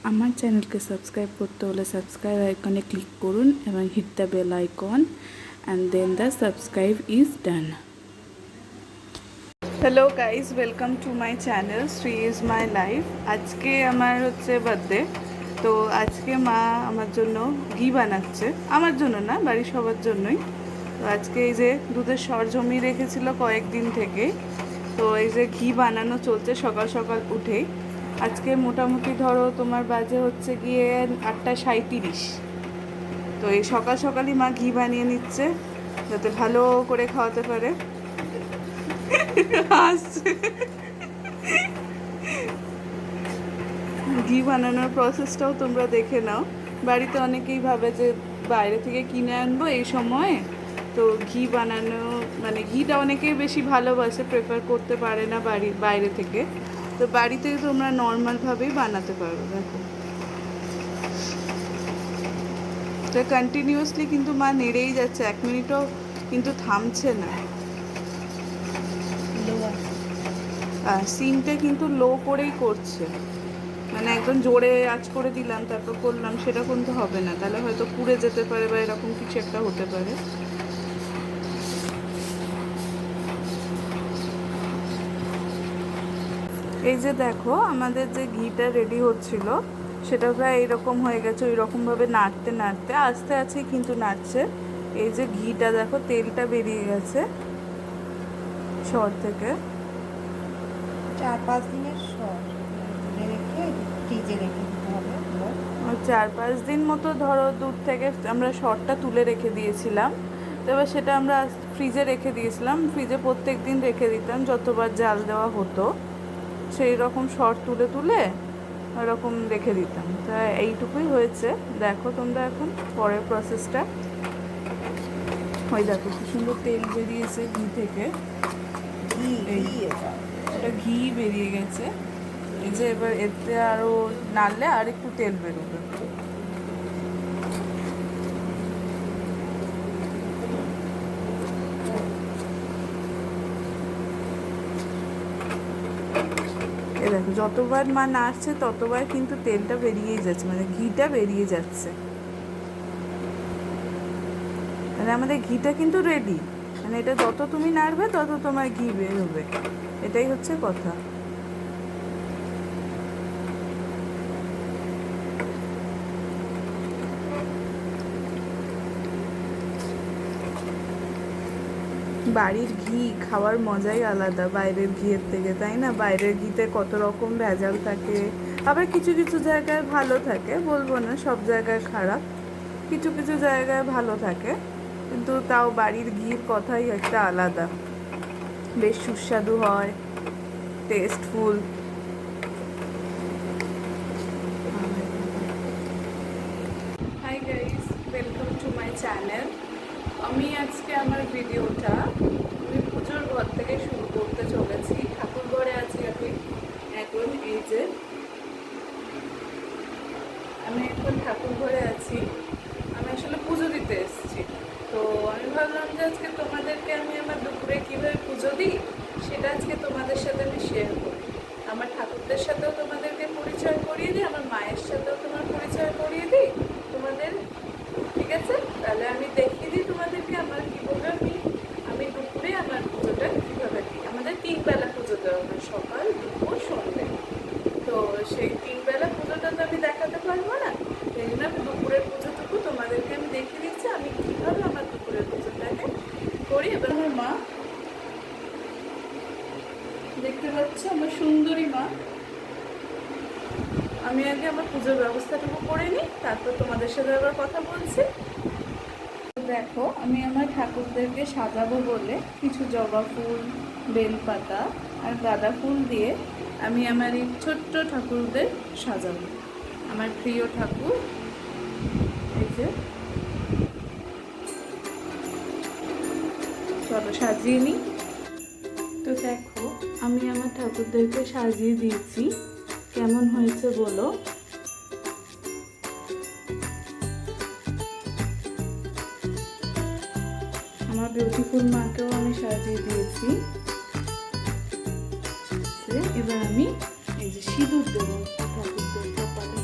আমার চ্যানেলকে সাবস্ক্রাইব করতে হলে সাবস্ক্রাইব আইকনে ক্লিক করুন এবং hit the bell icon and then the subscribe is done. Hello guys, welcome to my channel Shree is my life. আজকে আমার হচ্ছে বার্থডে, তো আজকে মা আমার জন্য ঘি বানাচ্ছে। আমার জন্য না, বাড়ির সবার জন্যই। তো আজকে এই যে দুধের সর জমিয়ে রেখেছিল কয়েকদিন থেকে, তো এই যে ঘি বানানো চলছে সকাল সকাল উঠেই। আজকে মোটামুটি ধরো তোমার বাজে হচ্ছে গিয়ে 8:37। তো এই সকাল সকালই মা ঘি বানিয়ে নিচ্ছে যাতে ভালো করে খাওয়াতে পারে। আসছে ঘি বানানোর প্রসেসটাও তোমরা দেখে নাও। বাড়িতে অনেকেই ভাবে যে বাইরে থেকে কিনে আনবো এই সময়ে, তো ঘি বানানো মানে ঘিটা অনেকেই বেশি ভালোবাসে, প্রেফার করতে পারে না বাইরে থেকে। তো বাড়িতে তোমরা নর্মালভাবেই বানাতে পারো। দেখো তো কন্টিনিউয়াসলি কিন্তু মা নেড়েই যাচ্ছে, 1 মিনিটও কিন্তু থামছে না। সিমটা কিন্তু লো করেই করছে, মানে একদম জোরে আঁচ করে দিলাম তারপর করলাম সেটা কিন্তু হবে না, তাহলে হয়তো পুড়ে যেতে পারে বা এরকম কিছু একটা হতে পারে। এই যে দেখো আমাদের যে ঘিটা রেডি হচ্ছিল সেটা প্রায় এইরকম হয়ে গেছে। ওই রকমভাবে নাড়তে নাড়তে আস্তে আস্তে কিন্তু নাড়ছে। এই যে ঘিটা দেখো, তেলটা বেরিয়ে গেছে সর থেকে। 4-5 দিনের সর তুলে রেখে ফ্রিজে রেখে দিতে হবে। 4-5 দিন মতো ধরো দুধ থেকে আমরা সরটা তুলে রেখে দিয়েছিলাম। তো এবার সেটা আমরা ফ্রিজে রেখে দিয়েছিলাম। ফ্রিজে প্রত্যেক দিন রেখে দিতাম, যতবার জাল দেওয়া হতো সেই রকম সর তুলে তুলে ওরকম রেখে দিতাম। তা এইটুকুই হয়েছে। দেখো তোমরা এখন পরের প্রসেসটা। ওই দেখো কি সুন্দর তেল বেরিয়েছে ঘি থেকে, এটা ঘি বেরিয়ে গেছে। এই যে এবার এতে আরও নাড়লে আর একটু তেল বেরোবে। এই দেখো যতবার মা নাড়ছে ততবার কিন্তু তেলটা বেরিয়েই যাচ্ছে, মানে ঘিটা বেরিয়ে যাচ্ছে। মানে আমাদের ঘিটা কিন্তু রেডি, মানে এটা যত তুমি নাড়বে তত তোমার ঘি বের হবে, এটাই হচ্ছে কথা। বাড়ির ঘি খাওয়ার মজাই আলাদা বাইরের ঘিয়ের থেকে, তাই না? বাইরের ঘিতে কত রকম ভেজাল থাকে, আবার কিছু কিছু জায়গায় ভালো থাকে, বলবো না সব জায়গায় খারাপ, কিছু কিছু জায়গায় ভালো থাকে, কিন্তু তাও বাড়ির ঘির কথাই একটা আলাদা, বেশ সুস্বাদু হয়, tasteful. Hi guys, welcome to my channel. আমি আজকে আমার ভিডিওটা আমি পুজোর ঘর থেকে শুরু করতে চলেছি। ঠাকুর ঘরে আছি আমি এখন। এই যে আমি এখন ঠাকুর ঘরে আছি, আমি আসলে পুজো দিতে এসেছি। তো আমি ভাবলাম যে আজকে তোমাদেরকে আমি আমার দুপুরে কীভাবে পুজো দিই সেটা আজকে তোমাদের সাথে আমি শেয়ার করি। আমার ঠাকুরদের সাথেও তোমাদেরকে পরিচয় করিয়ে দিই, আমার মায়ের সাথেও তোমার পরিচয় করিয়ে দিই তোমাদের। ঠিক আছে, তাহলে আমি দেখিয়ে দিই তোমাদেরকে আমার কীভাবে আমি দুপুরে আমার পুজোটা কীভাবে দিই। আমাদের 3 বেলা পুজো দেওয়া হয়, সকাল দুপুর সন্ধ্যে। তো সেই 3 বেলা পুজোটা তো আমি দেখাতে পারবো না, সেই জন্য আমি দুপুরের পুজোটুকু তোমাদেরকে আমি দেখিয়ে দিচ্ছি আমি কীভাবে আমার দুপুরের পুজোটাকে করি। এবার আমার মা দেখতে পাচ্ছ, আমার সুন্দরী মা। আমি আগে আমার পুজোর ব্যবস্থাটুকু করে নিই, তারপর তোমাদের সাথে আবার কথা বলছি। দেখো আমি আমার ঠাকুরদেরকে সাজাবো বলে কিছু জবা ফুল, বেলপাতা আর গাঁদা ফুল দিয়ে আমি আমার এই ছোট্ট ঠাকুরদের সাজাবো। আমার প্রিয় ঠাকুর, এই যে চলো সাজিয়ে নিই। তো দেখো আমি আমার ঠাকুরদেরকে সাজিয়ে দিয়েছি, কেমন হয়েছে বলো। আমার বিউটিফুল মাকেও আমি সাজিয়ে দিয়েছি। এবার আমি এই যে সিঁদুর দেবো ঠাকুরদের কপালে।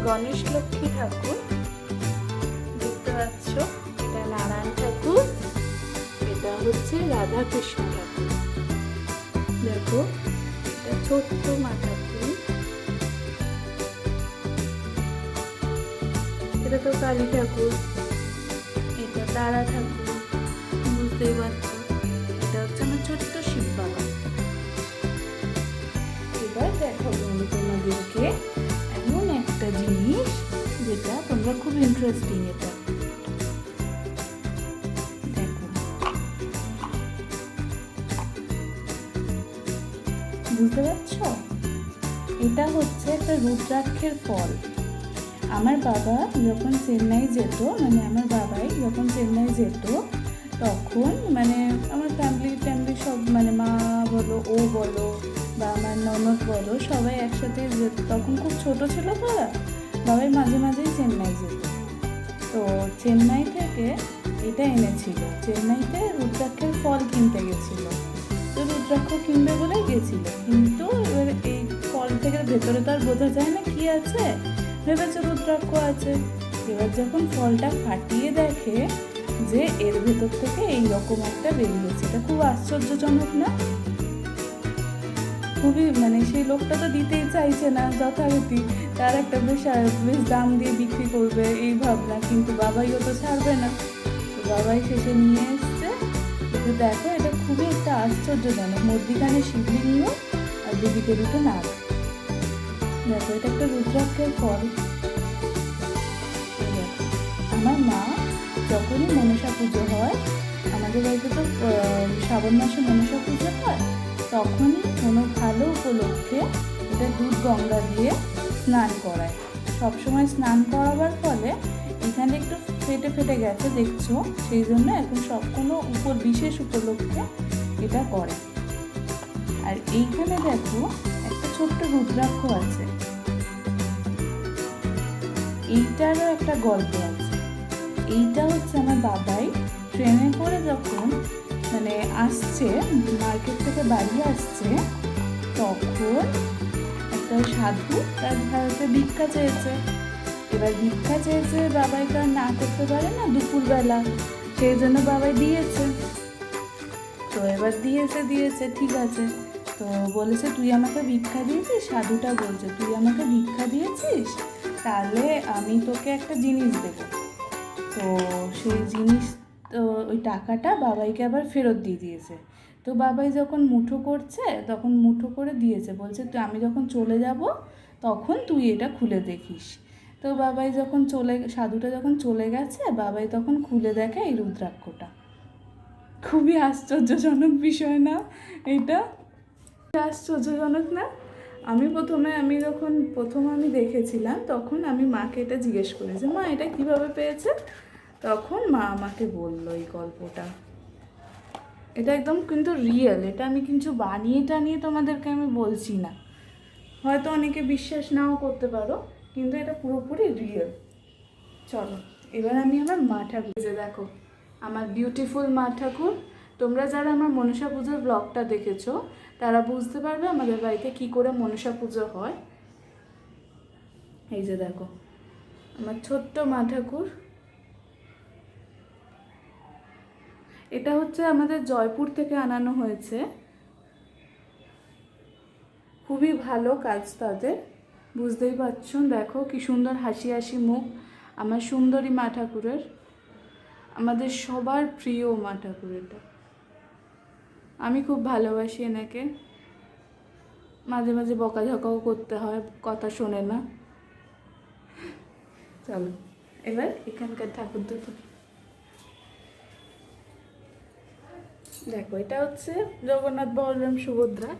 গণেশ লক্ষ্মী ঠাকুর দেখতে পাচ্ছ, এটা নারায়ণ ঠাকুর, এটা হচ্ছে রাধা কৃষ্ণ ঠাকুর। দেখো এটা ছোট্ট মা ঠাকুর, এটা তো কালী ঠাকুর, এটা তারা ঠাকুর, বুঝতেই পারছো। এটা হচ্ছে আমার ছোট্ট শিব বাবা। এবার দেখো বন্ধু তোমাদেরকে এমন একটা জিনিস যেটা তোমরা খুব ইন্টারেস্টিং। এটা দেখো, বুঝতে পারছো? এটা হচ্ছে একটা রুদ্রাক্ষের ফল। আমার বাবা যখন চেন্নাই যেত, মানে আমার বাবাই যখন চেন্নাই যেত, তখন মানে আমার ফ্যামিলি সব, মানে মা বলো, ও বলো, বা আমার ননদ বলো, সবাই একসাথে যেত। তখন খুব ছোট ছিল তারা, বাবাই মাঝে মাঝেই চেন্নাই যেত। তো চেন্নাই থেকে এটা এনেছিল, চেন্নাইতে রুদ্রাক্ষের ফল কিনতে গেছিল। তো রুদ্রাক্ষ কিনবে বলে গেছিল, কিন্তু এবার এই ফল থেকে ভেতরে তো আর বোঝা যায় না কি আছে, ভেবেছে রুদ্রাক্ষ আছে। এবার যখন ফলটা ফাটিয়ে দেখে যে এর ভেতর থেকে এইরকম একটা বেরিয়েছে, এটা খুব আশ্চর্যজনক না? খুবই, মানে সেই লোকটা তো দিতেই চাইছে না যথারীতি, তার একটা বেশ দাম দিয়ে বিক্রি করবে এই ভাবনা, কিন্তু বাবাইও তো ছাড়বে না। তো বাবাই শেষে নিয়ে এসছে। কিন্তু দেখো এটা খুবই একটা আশ্চর্যজনক, মধ্যিখানে শিবলিঙ্গ আর দুদিকে দুটো নাগ। দেখো এটা একটা রুদ্রাক্ষের ফল। আমার মা যখনই মনসা পুজো হয়, আমাদের বাড়িতে তো শ্রাবণ মাসে মনসা পুজো হয়, তখনই কোনো ভালো উপলক্ষে এটা দুধ গঙ্গা দিয়ে স্নান করায়। সবসময় স্নান করাবার ফলে এখানে একটু ফেটে ফেটে গেছে দেখছো, সেই জন্য এখন সব কোনো বিশেষ উপলক্ষে এটা করে। আর এইখানে দেখো একটা ছোট্ট রুদ্রাক্ষ আছে, এইটারও একটা গল্প আছে। এইটা হচ্ছে আমার বাবাই ট্রেনে করে যখন মানে আসছে, মার্কেট থেকে বাড়ি আসছে, তখন একটা সাধু তার ভারতে ভিক্ষা চেয়েছে। এবার ভিক্ষা চেয়েছে, বাবাই তো আর না করতে পারে না দুপুরবেলা, সেই জন্য বাবাই দিয়েছে। তো এবার দিয়েছে ঠিক আছে। তো বলেছে তুই আমাকে ভিক্ষা দিয়েছিস, সাধুটা বলছে তুই আমাকে ভিক্ষা দিয়েছিস, তাহলে আমি তোকে একটা জিনিস দেবো। তো সেই জিনিস, তো ওই টাকাটা বাবাইকে আবার ফেরত দিয়ে দিয়েছে। তো বাবাই যখন মুঠো করছে, তখন মুঠো করে দিয়েছে, বলছে তুই, আমি যখন চলে যাব তখন তুই এটা খুলে দেখিস। তো বাবাই যখন সাধুটা যখন চলে গেছে, বাবাই তখন খুলে দেখে এই রুদ্রাক্ষটা। খুবই আশ্চর্যজনক বিষয় না এটা? আশ্চর্যজনক না? আমি যখন আমি দেখেছিলাম, তখন আমি মাকে এটা জিজ্ঞেস করি যে মা এটা কিভাবে পেয়েছে, তখন মা আমাকে বললো এই গল্পটা। এটা একদম কিন্তু রিয়েল, এটা আমি কিছু বানিয়ে টানিয়ে তোমাদেরকে আমি বলছি না। হয়তো অনেকে বিশ্বাস নাও করতে পারো, কিন্তু এটা পুরোপুরি রিয়েল। চলো এবার আমি আমার মা ঠাকুর, যে দেখো আমার বিউটিফুল মা ঠাকুর। তোমরা যারা আমার মনসা পুজোর ব্লগটা দেখেছো, তারা বুঝতে পারবে আমাদের বাড়িতে কি করে মনসা পুজো হয়। এই যে দেখো আমার ছোট্ট মা ঠাকুর। এটা হচ্ছে আমাদের জয়পুর থেকে আনানো হয়েছে। খুবই ভালো কাজ তাদের, বুঝতেই পারছো। দেখো কি সুন্দর হাসি হাসি মুখ আমার সুন্দরী মা ঠাকুরের, আমাদের সবার প্রিয় মা ঠাকুর এটা। আমি খুব ভালোবাসি এনাকে, মাঝে মাঝে বকাঝকাও করতে হয়, কথা শোনে না। চলো এবার এখানকার ঠাকুর দুটো দেখো। এটা হচ্ছে জগন্নাথ বলরাম সুভদ্রা।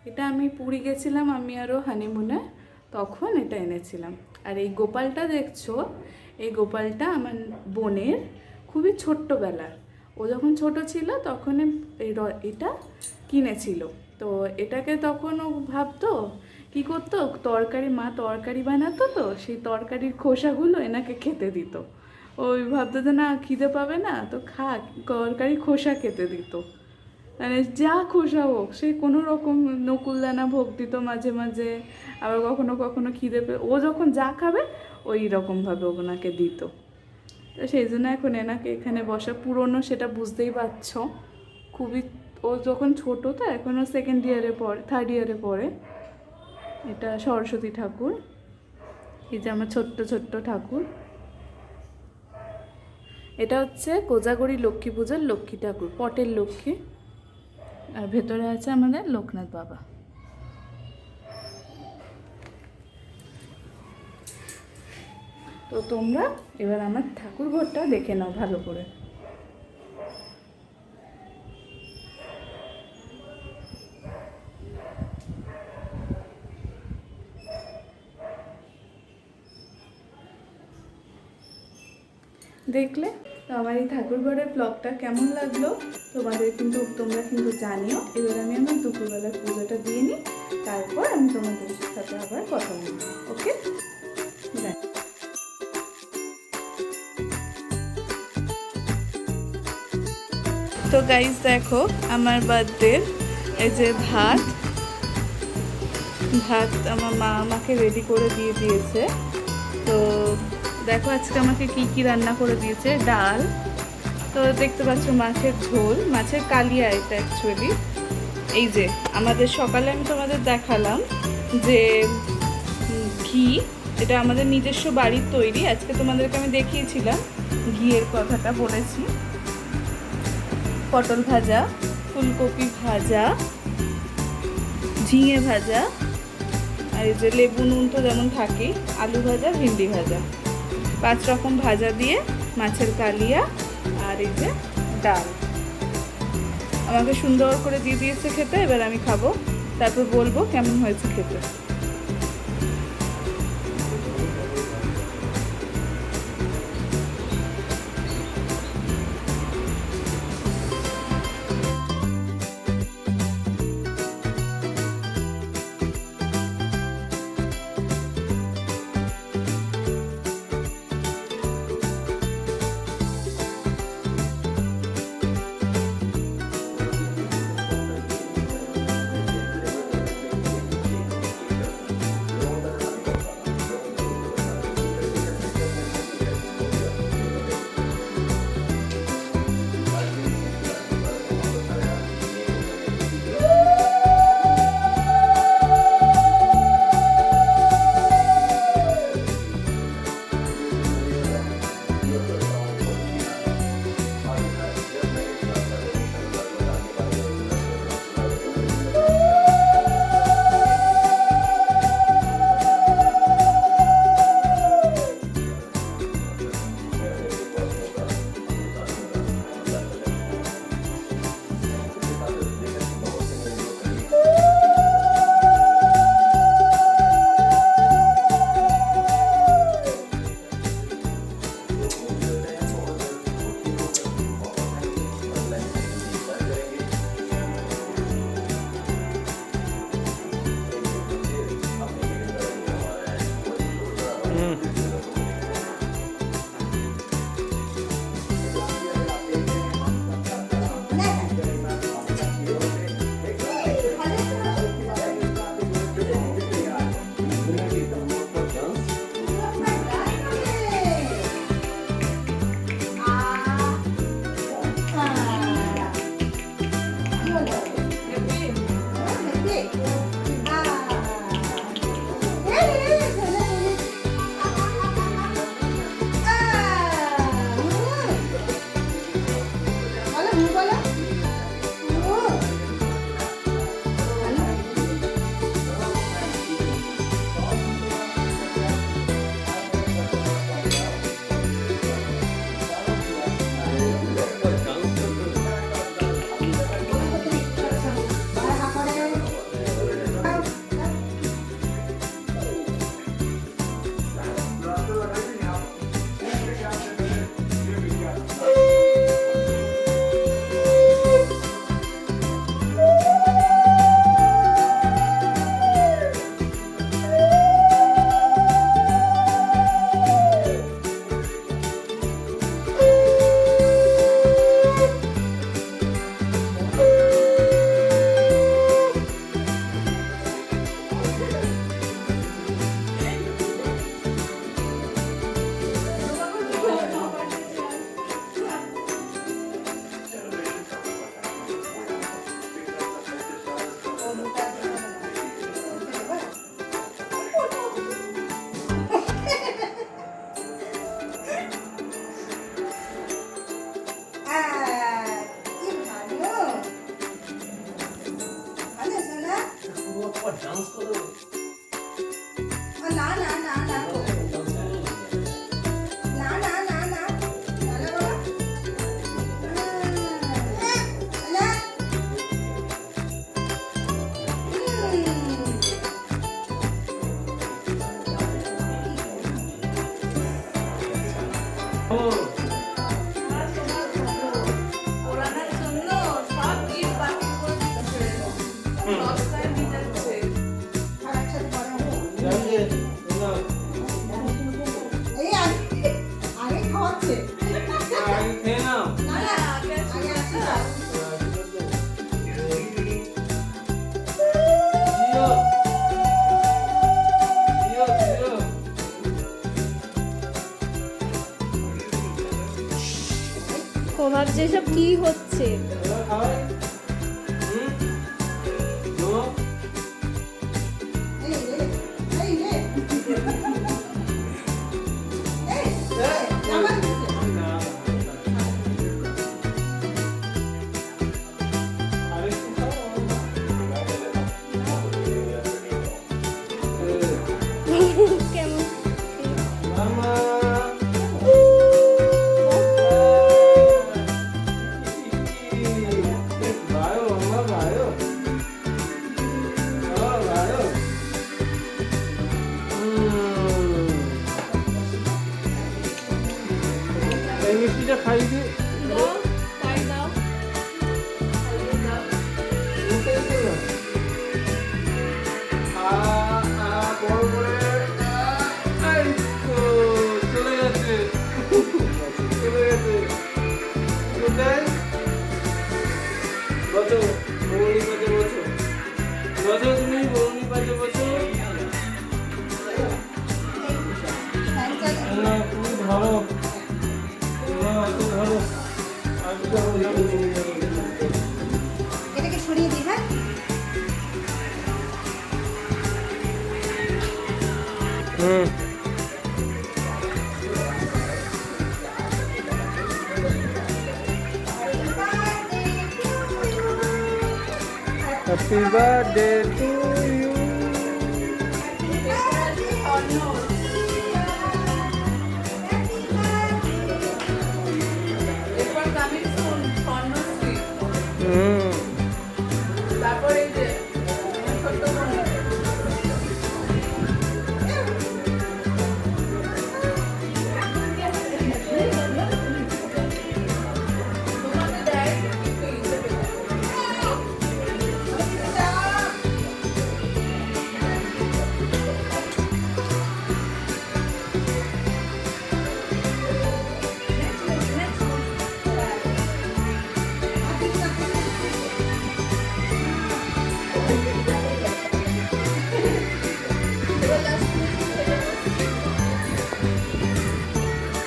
এটা আমি পুরী গেছিলাম, আমি আরও হানিমুনে, তখন এটা এনেছিলাম। আর এই গোপালটা দেখছো, এই গোপালটা আমার বোনের খুবই ছোট্টবেলার, ও যখন ছোট ছিল তখন এটা কিনেছিল। তো এটাকে তখন ও ভাবতো কী করতো, মা তরকারি বানাতো, তো সেই তরকারির খোসাগুলো এনাকে খেতে দিত। ওই ভাবতো যে না খিদে পাবে না, তো তরকারি খোসা খেতে দিত, মানে যা খোসা হোক, সে কোনো রকম নকুলদানা ভোগ দিত মাঝে মাঝে। আবার কখনো কখনো খিদে পেয়ে ও যখন যা খাবে ওই রকমভাবে ওনাকে দিত। তো সেই জন্য এখন এনাকে এখানে বসা, পুরনো সেটা বুঝতেই পারছো, খুবই, ও যখন ছোটো তো এখনও সেকেন্ড ইয়ারে পড়ে, থার্ড ইয়ারে পড়ে। এটা সরস্বতী ঠাকুর, এই যে আমার ছোট্ট ছোট্ট ঠাকুর। এটা হচ্ছে কোজাগরি লক্ষ্মী পূজার লক্ষ্মী ঠাকুর, পটের লক্ষ্মী। আর ভেতরে আছে আমাদের লোকনাথ বাবা। তো তোমরা এবার আমার ঠাকুর ঘরটা দেখে নাও ভালো করে। দেখলে তো আমার এই ঠাকুর ঘরের ব্লগটা কেমন লাগলো তোমরা কিন্তু জানিও। এবার আমি আমার দুপুরবেলার পুজোটা দিয়ে নিই, তারপর আমি তোমাদের সাথে আবার কথা বলবো। ওকে, বাই। তো গাইস দেখো আমার বার্থডের এই যে ভাত আমার মা আমাকে রেডি করে দিয়ে দিয়েছে। তো দেখো আজকে আমাকে কি কি রান্না করে দিয়েছে। ডাল, তো দেখতে পাচ্ছ মাছের ঝোল, মাছের কালিয়া এটা অ্যাকচুয়ালি। এই যে আমাদের সকালে আমি তোমাদের দেখালাম যে ঘি, এটা আমাদের নিজস্ব বাড়ির তৈরি। আজকে তোমাদেরকে আমি দেখিয়েছিলাম, ঘিয়ের কথাটা বলেছি। পটল ভাজা, ফুলকপি ভাজা, ঝিঙে ভাজা, আর এই যে লেবু নুন তো যেমন থাকেই, আলু ভাজা, ভিন্ডি ভাজা, 5 রকম ভাজা দিয়ে মাছের কালিয়া, আর এই যে ডাল আমাকে সুন্দর করে দিয়ে দিয়েছে খেতে। এবার আমি খাবো, তারপর বলবো কেমন হয়েছে খেতে। না না না না না না না না ভালো বলো না ওরা না জন্য সব গিফট বাতিল করে দিচ্ছে। সস্তায় নিয়ে যাচ্ছে। আর একসাথে বড় এই আগে খাওয়াচ্ছে না না আগে আসছে না ও ভাবছে সব কি হচ্ছে। এই রে এই রে এই জামা দিচ্ছে কেমন এই মিষ্টিটা খাই দি দাও তাই দাও। বড় করে এই তো চলে গেছে চলে গেছে কোথায় বসো বৌনি পাশে বসো বসো তুমি বৌনি পাশে বসো না তুমি ধরো না তুমি ধরো আমি তো এটাকে সরিয়ে দিই হ্যাঁ হুম Happy birthday to you. এরপর coming soon, স্বর্ণশ্রী। হুম তারপরে এই যে ছোট্ট বোন। তোমাকে দেয় কিন্তু হিসেবে দেয়।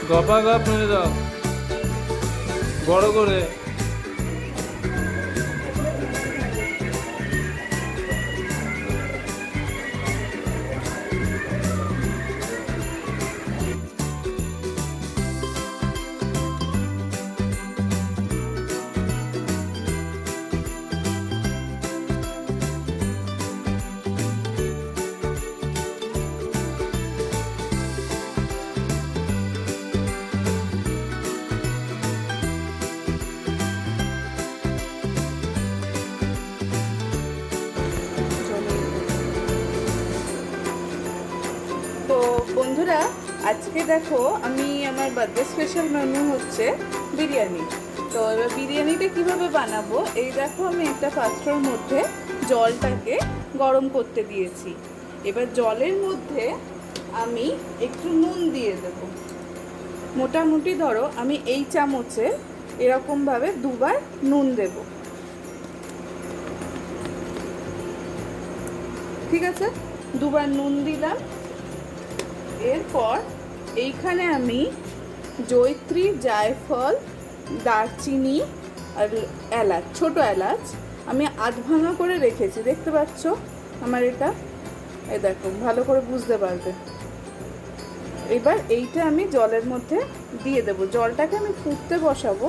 গপা গপ মেরে দাও বড় করে তো বন্ধুরা আজকে দেখো আমি আমার বার্থডে স্পেশাল মেনু হচ্ছে বিরিয়ানি। তো এবার বিরিয়ানিটা কিভাবে বানাবো, এই দেখো আমি একটা পাত্রের মধ্যে জলটাকে গরম করতে দিয়েছি। এবার জলের মধ্যে আমি একটু নুন দিয়ে দেবো। মোটামুটি ধরো আমি এই চামচে এরকমভাবে দুবার নুন দেব। ঠিক আছে, দুবার নুন দিলাম। এরপর এইখানে আমি জয়িত্রী, জায়ফল, দারচিনি আর এলাচ, ছোট এলাচ আমি আধ ভাঙা করে রেখেছি। দেখতে পাচ্ছ আমার এটা, এই দেখো ভালো করে বুঝতে পারবে। এবার এইটা আমি জলের মধ্যে দিয়ে দেবো। জলটাকে আমি ফুটতে বসাবো।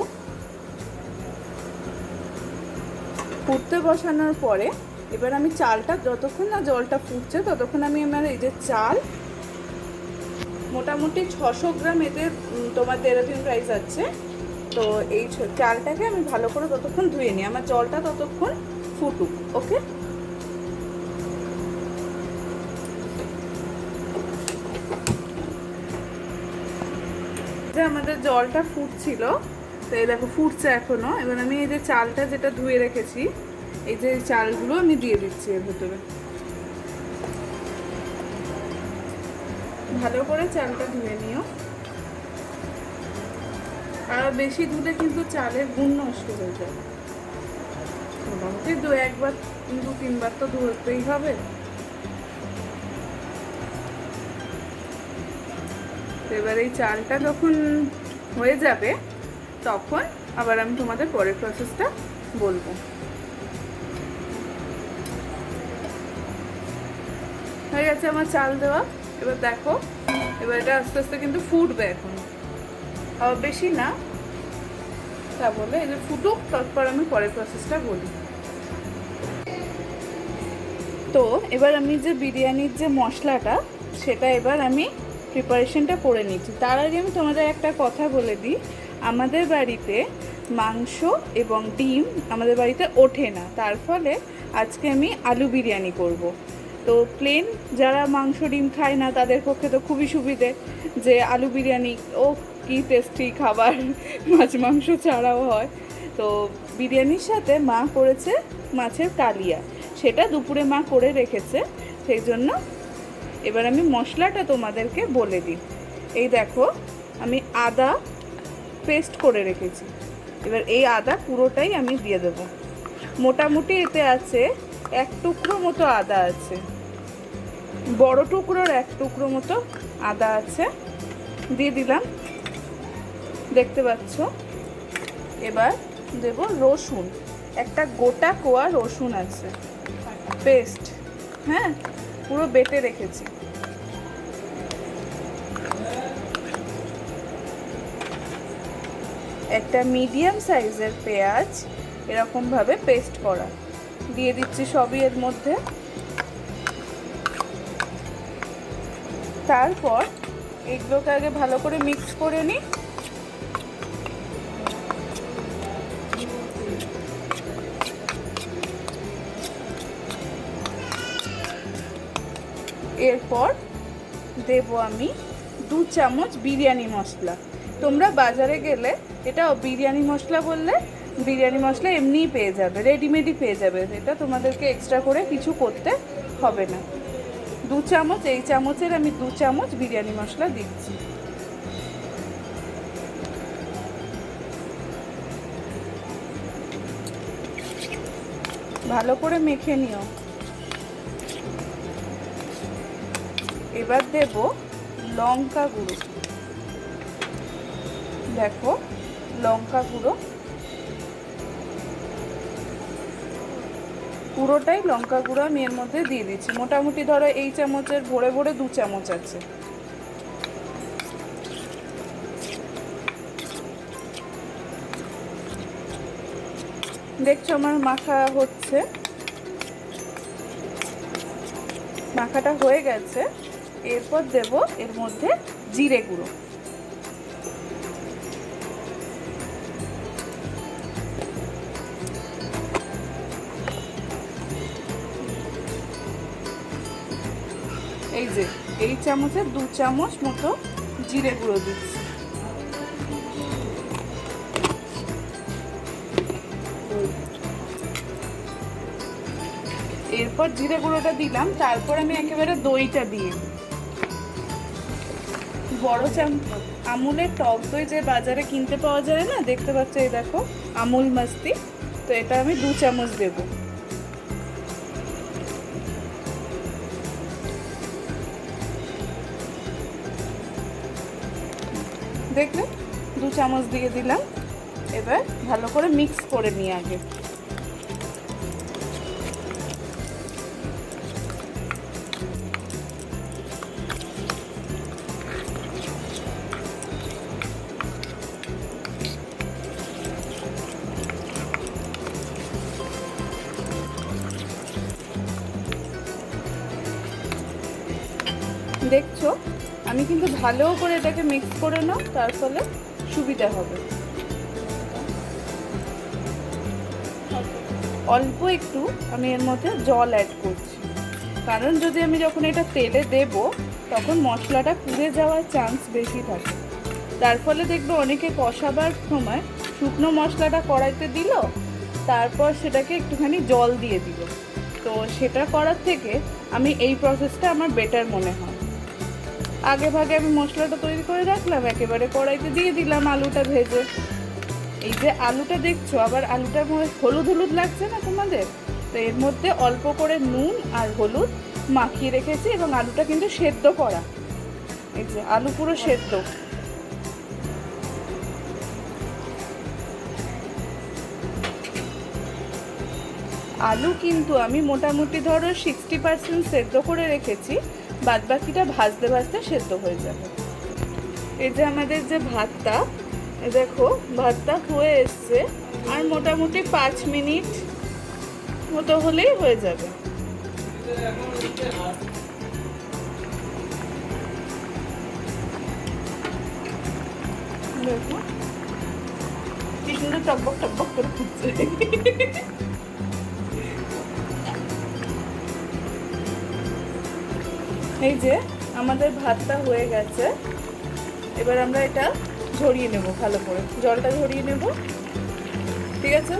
ফুটতে বসানোর পরে এবার আমি চালটা যতক্ষণ না জলটা ফুটছে ততক্ষণ আমি আমার এই যে চাল মোটামুটি 600 গ্রাম এতে তোমার দেরাদুন রাইস আছে। তো এই চালটাকে আমি ভালো করে ততক্ষণ ধুয়ে নিই, আমার জলটা ততক্ষণ ফুটুক। ওকে, যে আমাদের জলটা ফুটছিল, তো এই দেখো ফুটছে এখনো। এবার আমি এই যে চালটা যেটা ধুয়ে রেখেছি, এই যে চালগুলো আমি দিয়ে দিচ্ছি এর ভেতরে। ভালো করে চালটা ধুয়ে নিও, আর বেশি ধুলে কিন্তু চালের গুণ নষ্ট হয়ে যায়। মোটামুটি 2-1 কিন্তু 3 তো ধুতেই হবে। এবার এই চালটা যখন হয়ে যাবে তখন আবার আমি তোমাদের পরের প্রসেসটা বলবো। হয়ে গেছে আমার চাল দেওয়া। এবার দেখো, এবার এটা আস্তে আস্তে কিন্তু ফুটবে এখন, আর বেশি না। তা বলে এই যে ফুটুক, তারপর আমি পরের প্রসেসটা বলি। তো এবার আমি যে বিরিয়ানির যে মশলাটা, সেটা এবার আমি প্রিপারেশনটা করে নিচ্ছি। তার আগে আমি তোমাদের একটা কথা বলে দিই, আমাদের বাড়িতে মাংস এবং ডিম আমাদের বাড়িতে ওঠে না, তার ফলে আজকে আমি আলু বিরিয়ানি করব। তো প্লেন যারা মাংস ডিম খায় না তাদের পক্ষে তো খুবই সুবিধে যে আলু বিরিয়ানি, ও কি টেস্টি খাবার, মাছ মাংস ছাড়াও হয়। তো বিরিয়ানির সাথে মা করেছে মাছের কালিয়া, সেটা দুপুরে মা করে রেখেছে, সেই জন্য এবার আমি মশলাটা তোমাদেরকে বলে দিই। এই দেখো, আমি আদা পেস্ট করে রেখেছি। এবার এই আদা পুরোটাই আমি দিয়ে দেবো। মোটামুটি এতে আছে 1 টুকরো মতো আদা আছে, বড় টুকরোর 1 টুকরো মতো আদা আছে, দিয়ে দিলাম, দেখতে পাচ্ছ। এবার দেব রসুন, একটা গোটা কোয়া রসুন আছে পেস্ট, হ্যাঁ পুরো বেটে রেখেছি। একটা মিডিয়াম সাইজের পেঁয়াজ এরকমভাবে পেস্ট করা দিয়ে দিচ্ছি সবই এর মধ্যে। তারপর এগুলোকে আগে ভালো করে মিক্স করে নিই। এরপর দেব আমি 2 চামচ বিরিয়ানি মশলা। তোমরা বাজারে গেলে এটা বিরিয়ানি মশলা বললে বিরিয়ানি মশলা এমনিই পেয়ে যাবে, রেডিমেডই পেয়ে যাবে, এটা তোমাদেরকে এক্সট্রা করে কিছু করতে হবে না। 2 চামচ, এই চামচের আমি 2 চামচ বিরিয়ানি মশলা দিচ্ছি। ভালো করে মেখে নিও। এবার দেব লঙ্কা গুঁড়ো, দেখো লঙ্কা গুঁড়ো পুরোটাই লঙ্কা গুঁড়ো আমি এর মধ্যে দিয়ে দিচ্ছি। মোটামুটি ধরো এই চামচের ভরে ভরে 2 চামচ আছে। দেখছো আমার মাখা হচ্ছে, মাখাটা হয়ে গেছে। এরপর দেব এর মধ্যে জিরে গুঁড়ো, এই যে এই চামচের 2 চামচ মতো জিরে গুঁড়ো দিচ্ছি। এরপর জিরে গুঁড়োটা দিলাম, তারপর আমি একেবারে দইটা দিয়ে বড় চামচ আমুলের টক দই যে বাজারে কিনতে পাওয়া যায় না, দেখতে পাচ্ছ এই দেখো আমুল মাস্তি, তো এটা আমি 2 চামচ দেব। দেখলে 2 চামচ দিয়ে দিলাম। এবার ভালো করে মিক্স করে নিই আগে। দেখছো আমি কিন্তু ভালো করে এটাকে মিক্স করে নাও, তার ফলে সুবিধা হবে। অল্প একটু আমি এর মধ্যে জল অ্যাড করছি, কারণ যদি আমি যখন এটা তেলে দেব তখন মশলাটা পুড়ে যাওয়ার চান্স বেশি থাকে। তার ফলে দেখবে অনেকে কষাবার সময় শুকনো মশলাটা কড়াইতে দিল, তারপর সেটাকে একটুখানি জল দিয়ে দিল। তো সেটা করার থেকে আমি এই প্রসেসটা আমার বেটার মনে হয়। আগে ভাগে আমি মশলাটা তৈরি করে রাখলাম, একেবারে কড়াইতে দিয়ে দিলাম আলুটা ভেজে। এই যে আলুটা দেখছো, আবার আলুটার মধ্যে হলুদ হলুদ লাগছে না তোমাদের? তো এর মধ্যে অল্প করে নুন আর হলুদ মাখিয়ে রেখেছি, এবং আলুটা কিন্তু সেদ্ধ করা। এই যে আলু পুরো সেদ্ধ। আলু কিন্তু আমি মোটামুটি ধরো 60% সেদ্ধ করে রেখেছি, বাদ বাকিটা ভাজতে ভাজতে সেদ্ধ হয়ে যাবে। এই যে আমাদের যে ভাতটা, দেখো ভাতটা হয়ে এসছে, আর মোটামুটি 5 মিনিট মতো হলেই হয়ে যাবে। দেখো কি সুন্দর টকবক টকবক করে ফুটছে। এই যে আমাদের ভাতটা হয়ে গেছে, এবার আমরা এটা ঝরিয়ে নেব, ভালো করে জলটা ঝরিয়ে নেব, ঠিক আছে?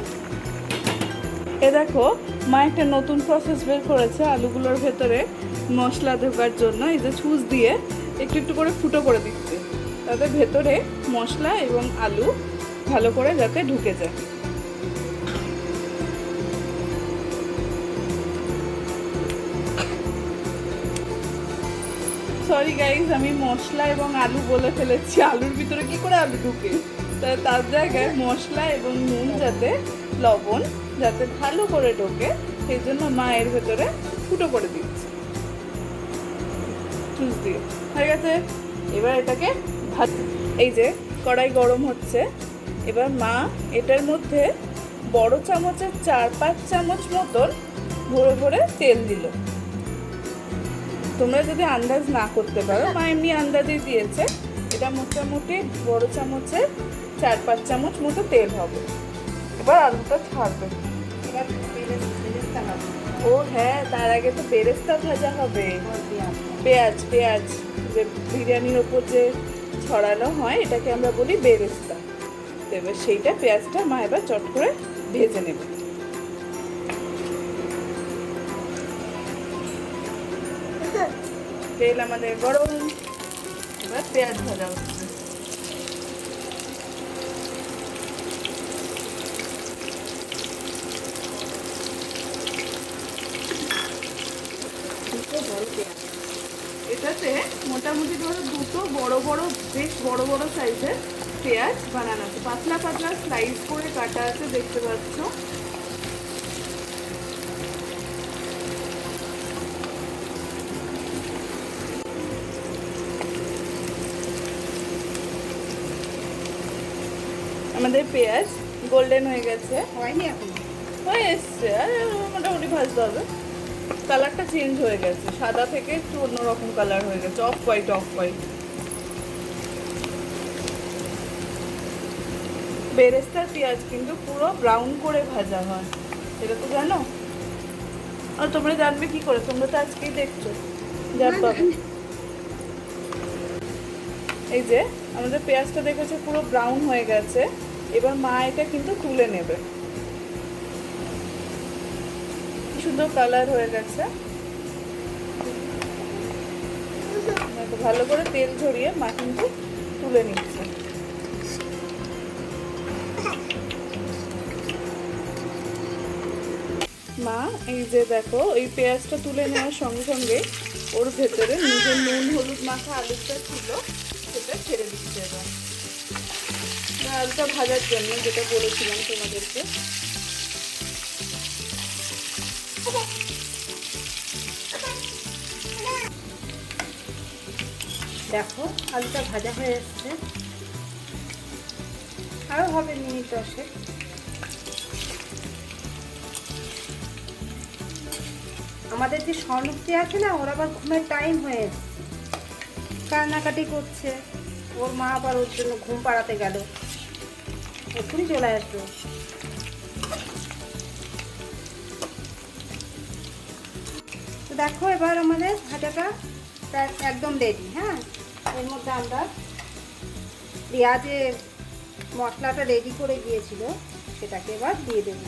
এ দেখো মা একটা নতুন প্রসেস বের করেছে আলুগুলোর ভেতরে মশলা ঢোকার জন্য। এই যে ছুঁচ দিয়ে একটু একটু করে ফুটো করে দিচ্ছে, তাতে ভেতরে মশলা এবং আলু ভালো করে যাতে ঢুকে যায়। সরি গাইস, আমি মশলা এবং আলু বলে ফেলেছি, আলুর ভিতরে কি করে আলু ঢুকে? তার জায়গায় মশলা এবং নুন যাতে, লবণ যাতে ভালো করে ঢোকে, সেই জন্য মা এর ভেতরে ফুটো করে দিচ্ছে চুজ দিয়ে। হয়ে গেছে, এবার এটাকে ভাত। এই যে কড়াই গরম হচ্ছে, এবার মা এটার মধ্যে বড় চামচের 4-5 চামচ মতন ভরে ভরে তেল দিল। তোমরা যদি আন্দাজ না করতে পারো, মা এমনি আন্দাজেই দিয়েছে, এটা মোটামুটি বড় চামচের 4-5 চামচ মতো তেল হবে। এবার আলুটা ছাড়বে। এবার বেরেস্তা হবে। ও হ্যাঁ, তার আগে তো বেরেস্তা ভাজা হবে। পেঁয়াজ পেঁয়াজ যে বিরিয়ানির ওপর যে ছড়ানো হয়, এটাকে আমরা বলি বেরেস্তা। এবার সেইটা পেঁয়াজটা মা এবার চট করে ভেজে নেবে। তেল আমাদের গরম, এবার পেঁয়াজ ভাজা হচ্ছে। এটাতে মোটামুটি ধরো দুটো বড় বড়, বেশ বড় বড় সাইজের পেঁয়াজ বানানো আছে, পাতলা পাতলা স্লাইস করে কাটা আছে, দেখতে পাচ্ছ। আমাদের পেঁয়াজ গোল্ডেন হয়ে গেছে, হয়নি এখন? হয়ে এসছে, আর মোটামুটি ভাজতে হবে। কালারটা চেঞ্জ হয়ে গেছে, সাদা থেকে একটু অন্যরকম কালার হয়ে গেছে, অফ হোয়াইট অফ হোয়াইট। বেরেস্তার পেঁয়াজ কিন্তু পুরো ব্রাউন করে ভাজা হয়, এটা তো জানো। আর তোমরা জানবে কি করে? তোমরা তো আজকেই দেখছো। এই যে আমাদের পেঁয়াজটা দেখেছো পুরো ব্রাউন হয়ে গেছে, এবার মা এটা কিন্তু তুলে নেবে। সুন্দর কালার হয়ে গেছে, ভালো করে তেল ঝরিয়ে মা কিন্তু তুলে নিচ্ছে। মা এই যে দেখো, এই পেঁয়াজটা তুলে নেওয়ার সঙ্গে সঙ্গে ওর ভেতরে নিজের নুন হলুদ মাখা আলুটা ছিল সেটা ছেড়ে দিচ্ছে। এবার আলুটা ভাজার জন্য যেটা বলেছিলাম তোমাদেরকে, দেখো আলুটা ভাজা হয়ে এসছে, আরও হবে মিনিট 10। আমাদের যে স্বর্ণপ্রিয়া আছে না, ওর আবার ঘুমের টাইম হয়ে এসছে। কান্নাকাটি করছে। ওর মা আবার ওর জন্য ঘুম পাড়াতে গেল, এক্ষুনি চলে আসবে। তো দেখো এবার আমাদের ভাজাটা প্রায় একদম রেডি। হ্যাঁ, এর মধ্যে আমরা পেঁয়াজে মশলাটা রেডি করে গিয়েছিল সেটাকে এবার দিয়ে দেবো।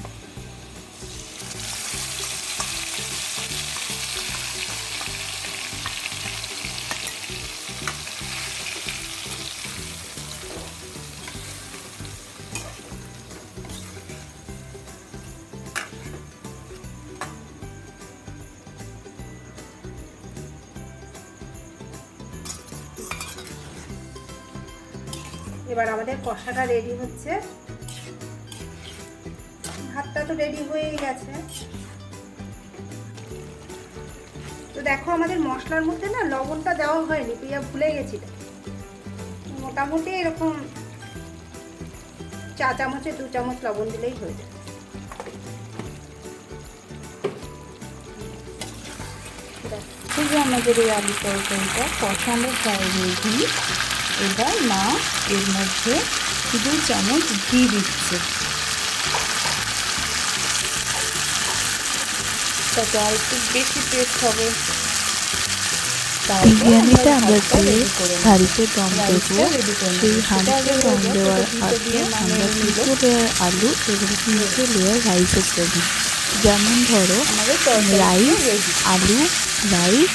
এবার আমাদের কষাটা রেডি হচ্ছে। ভাতটা তো রেডি হয়েই গেছে। তো দেখো আমাদের মশলার মধ্যে না লবণটা দেওয়া হয়নি, প্রিয়া ভুলে গেছিল। মোটামুটি এরকম 4 চামচে 2 চামচ লবণ দিলেই হয়ে যায়। এই যে আমাদের এই আলু তরকারিটা কষানো প্রায় রেডি। এবার মা এর মধ্যে 2 চামচ ঘি দিচ্ছে, তাতে আর একটু বেশি টেস্ট হবে। বিরিয়ানিটা আমরা যে হাঁড়িতে দম দেবো, সেই হাঁড়িতে দম দেওয়ার আগে আমরা 2 লেয়ার আলু এবং 3 লেয়ার রাইসের দেবো। যেমন ধরো রাইস, আলু, রাইস,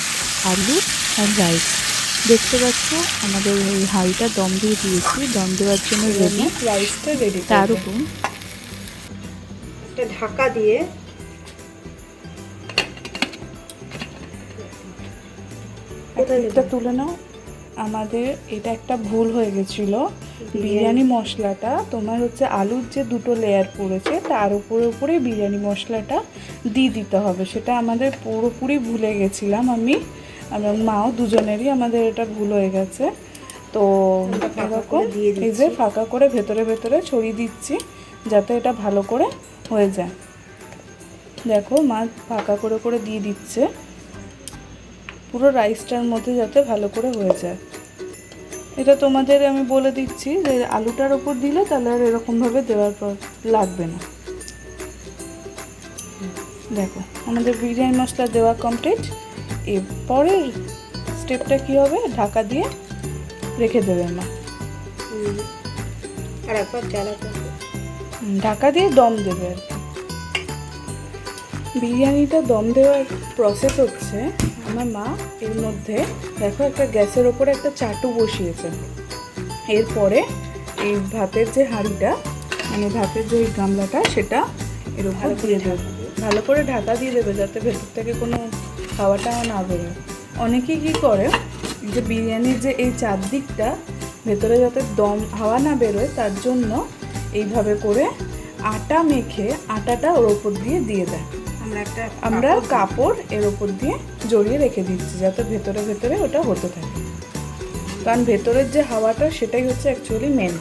আলু আর রাইস। দেখতে পাচ্ছ আমাদের এই হাঁড়িটা দম দিয়ে দিয়েছি, দম দেওয়ার জন্য রেডি। রাইসটা রেডি। তার উপর একটা ঢাকা দিয়ে এটা তুলে নাও। আমাদের এটা একটা ভুল হয়ে গেছিল। বিরিয়ানি মশলাটা তোমার হচ্ছে আলুর যে 2 লেয়ার পড়েছে তার উপরে বিরিয়ানি মশলাটা দিয়ে দিতে হবে। সেটা আমাদের পুরোপুরি ভুলে গেছিলাম আমি এবং মাও, দুজনেরই আমাদের এটা ভুল হয়ে গেছে। তো এরকম এই যে ফাঁকা করে ভেতরে ভেতরে ছড়িয়ে দিচ্ছি যাতে এটা ভালো করে হয়ে যায়। দেখো মা ফাঁকা করে করে দিয়ে দিচ্ছে পুরো রাইসটার মধ্যে যাতে ভালো করে হয়ে যায়। এটা তোমাদের আমি বলে দিচ্ছি যে আলুটার উপর দিলে তাহলে আর এরকমভাবে দেওয়ার পর লাগবে না। দেখো আমাদের বিরিয়ানি মশলা দেওয়া কমপ্লিট। এরপরের স্টেপটা কি হবে, ঢাকা দিয়ে রেখে দেবে মা। আর একবার চালাতে হবে। ঢাকা দিয়ে দম দেবে আর কি। বিরিয়ানিটা দম দেওয়ার প্রসেস হচ্ছে, আমার মা এর মধ্যে দেখো একটা গ্যাসের ওপরে একটা চাটু বসিয়েছে। এরপরে এই ভাতের যে হাঁড়িটা, মানে ভাতের যে গামলাটা, সেটা এর উপর দিয়ে দেবে। ভালো করে ঢাকা দিয়ে দেবে যাতে ভেতর থেকে কোনো হাওয়াটা না বেরোয়। অনেকে কী করে যে বিরিয়ানির যে এই চারদিকটা ভেতরে যাতে দম হাওয়া না বেরোয় তার জন্য এইভাবে করে আটা মেখে আটাটা ওর ওপর দিয়ে দেয়। আমরা কাপড় এর ওপর দিয়ে জড়িয়ে রেখে দিচ্ছি যাতে ভেতরে ভেতরে ওটা হতে থাকে, কারণ ভেতরের যে হাওয়াটা সেটাই হচ্ছে অ্যাকচুয়ালি মেন।